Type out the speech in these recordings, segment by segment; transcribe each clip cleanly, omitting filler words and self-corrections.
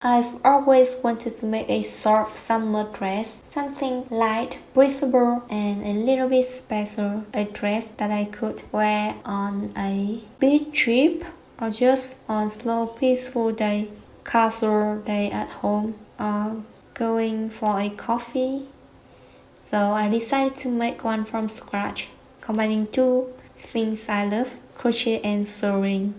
I've always wanted to make a short summer dress, something light, breathable, and a little bit special. A dress that I could wear on a beach trip or just on slow, peaceful day, casual day at home, or going for a coffee. So I decided to make one from scratch, combining two things I love, crochet and sewing.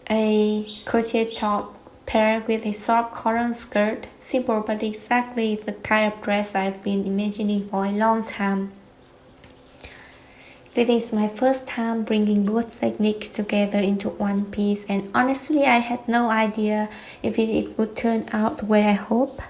A crochet top paired with a short cotton skirt, simple but exactly the kind of dress I've been imagining for a long time. This is my first time bringing both techniques together into one piece, and honestly I had no idea if it would turn out the way I hope.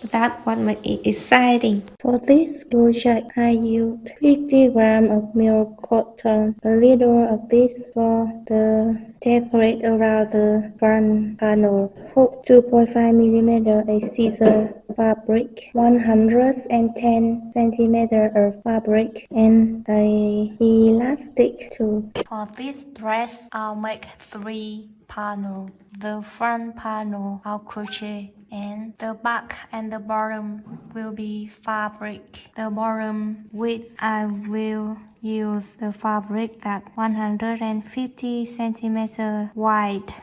That's what made it exciting. For this project, I used 50 grams of milk cotton, a little of this for the decorate around the front panel, hook 2.5 mm, a scissor fabric, 110 centimeters of fabric, and a elastic too. For this dress, I'll make 3 panels. The front panel I'll crochet, and the back and the bottom will be fabric. The bottom width I will use the fabric that 150 centimeters wide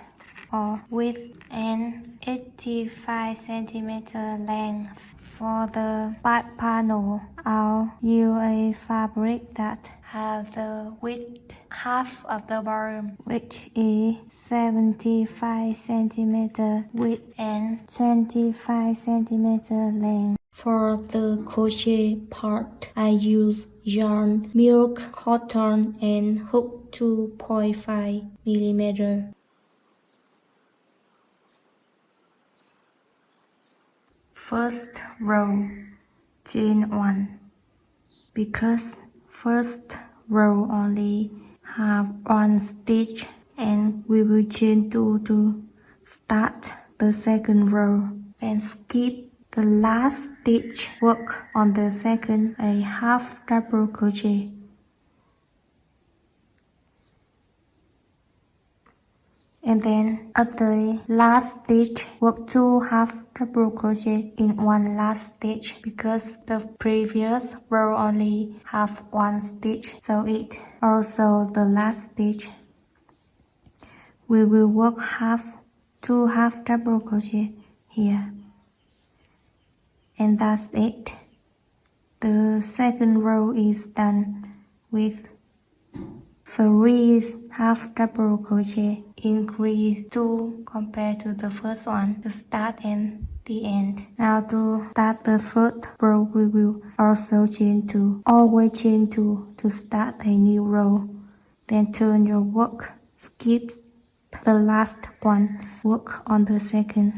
or width and 85 centimeters length. For the back panel, I'll use a fabric that has the width half of the bottom, which is 75 centimeters width and 25 centimeters length. For the crochet part, I use yarn, milk, cotton, and hook 2.5 mm. First row, chain 1. Because first row only have 1 stitch, and we will chain 2 to start the second row. Then skip the last stitch, work on the second a half double crochet. And then at the last stitch, work 2 half double crochet in one last stitch, because the previous row only have 1 stitch, so it also the last stitch. We will work 2 half double crochet here, and that's it. The second row is done with 3 half double crochet, increase 2 compared to the first one, the start and the end. Now to start the third row, we will also chain 2, always chain 2 to start a new row. Then turn your work, skip the last one, work on the second.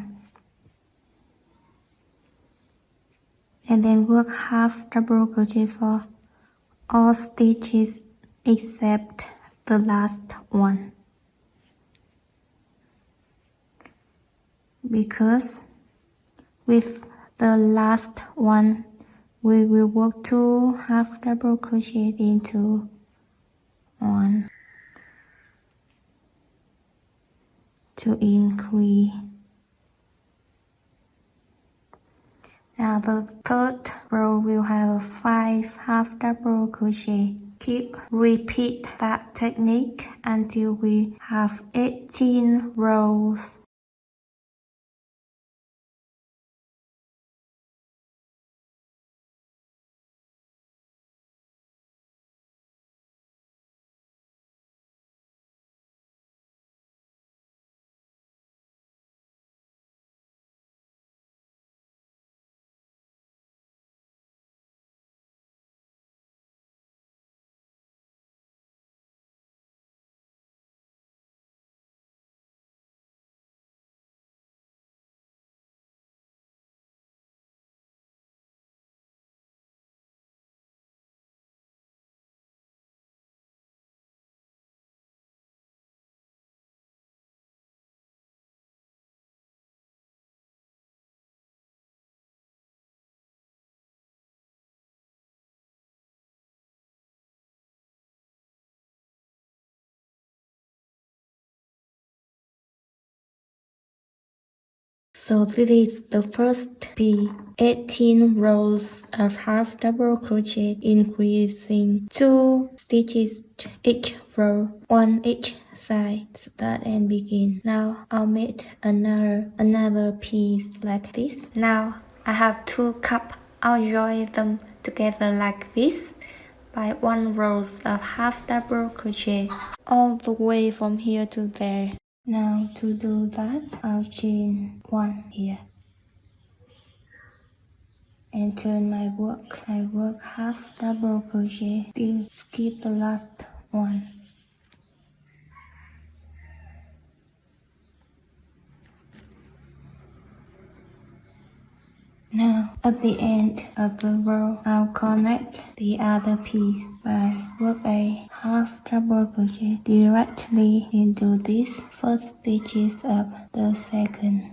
And then work half double crochet for all stitches except the last one, because with the last one we will work 2 half double crochet into 1 to increase. Now the third row will have 5 half double crochet. Repeat that technique until we have 18 rows. So this is the first piece. 18 rows of half double crochet, increasing 2 stitches each row, 1 each side. Start and begin. Now I'll make another piece like this. Now I have 2 cups. I'll join them together like this by 1 row of half double crochet all the way from here to there. Now to do that, I'll chain 1 here and turn my work. I work half double crochet, still skip the last one. Now at the end of the row, I'll connect the other piece by work a half double crochet directly into these first stitches of the second.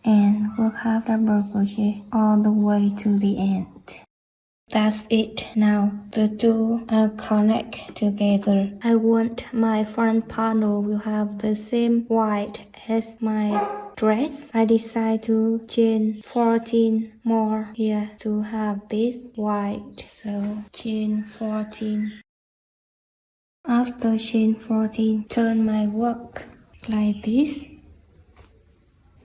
And work half double crochet all the way to the end. That's it. Now the two are connect together. I want my front panel will have the same white as my dress. I decide to chain 14 more here to have this white. So chain 14. After chain 14, turn my work like this.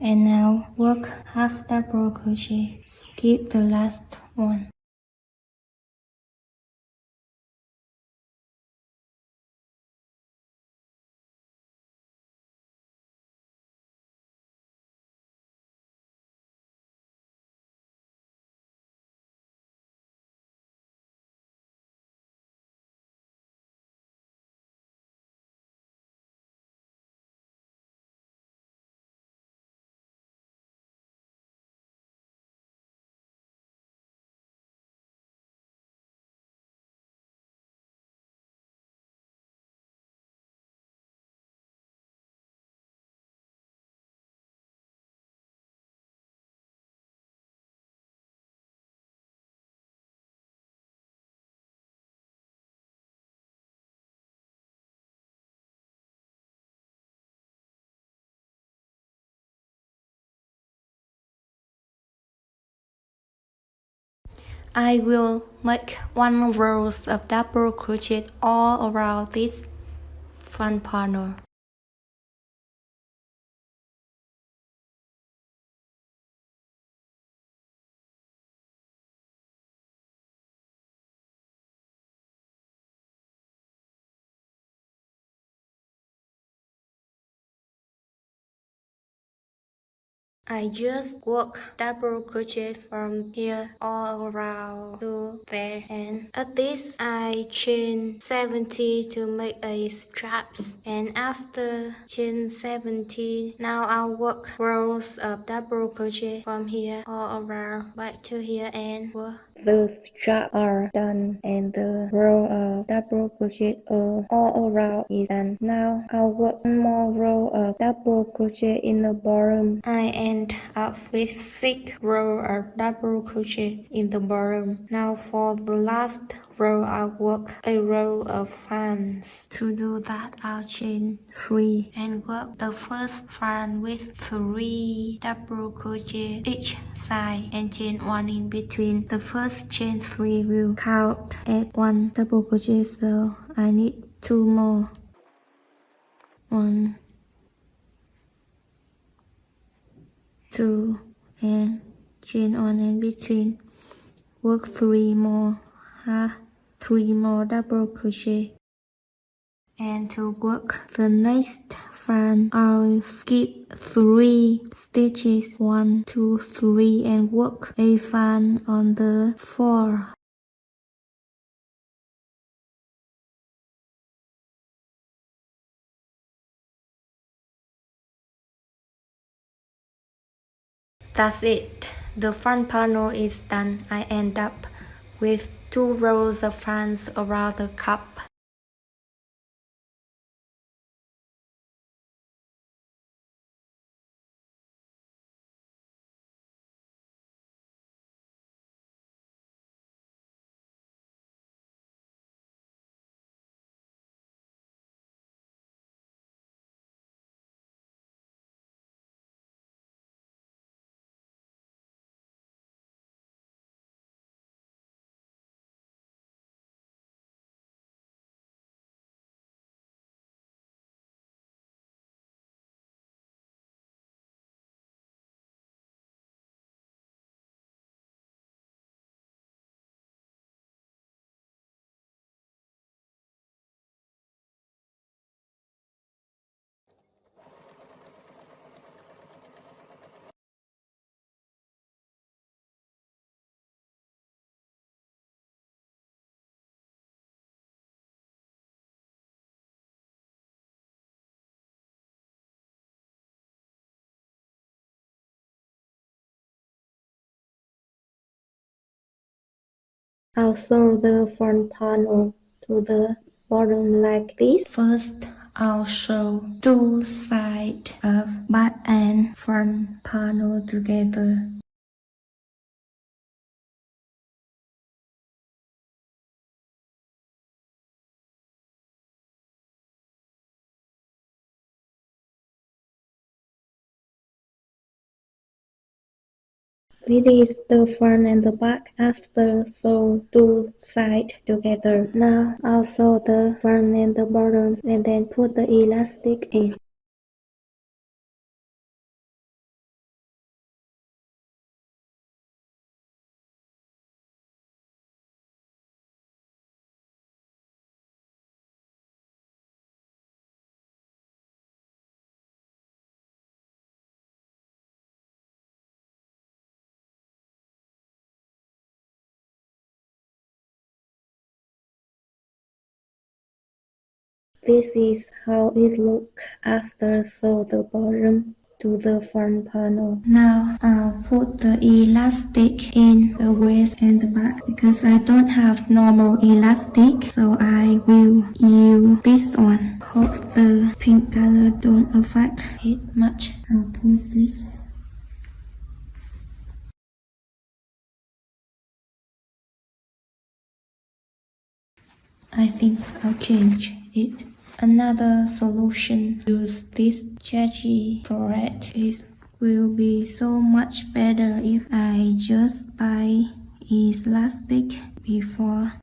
And now work half double crochet. Skip the last one. I will make 1 row of double crochet all around this front panel. I just work double crochet from here all around to there, and at this I chain 70 to make a straps, and after chain 70, now I'll work rows of double crochet from here all around back to here and work. The straps are done and the row of double crochet all around is done. Now I'll work 1 more row of double crochet in the bottom. I end up with 6 rows of double crochet in the bottom. Now for the last row I'll work a row of fans. To do that I'll chain 3 and work the first fan with 3 double crochet each side and chain 1 in between. The first chain 3 will count as 1 double crochet, so I need 2 more. 1, 2, and chain 1 in between. Work 3 more, 3 more double crochet. And to work the next fan, I'll skip 3 stitches, 1, 2, 3, and work a fan on the 4. That's it. The front panel is done. I end up with 2 rows of fans around the cup. I'll sew the front panel to the bottom like this. First, I'll sew two sides of back and front panel together. This is the front and the back after sew two sides together. Now I'll sew the front and the bottom and then put the elastic in. This is how it looks after sew the bottom to the front panel. Now I'll put the elastic in the waist and the back because I don't have normal elastic, so I will use this one. Hope the pink color don't affect it much. I'll put this. I think I'll change it. Another solution, use this stretchy thread. It will be so much better if I just buy elastic before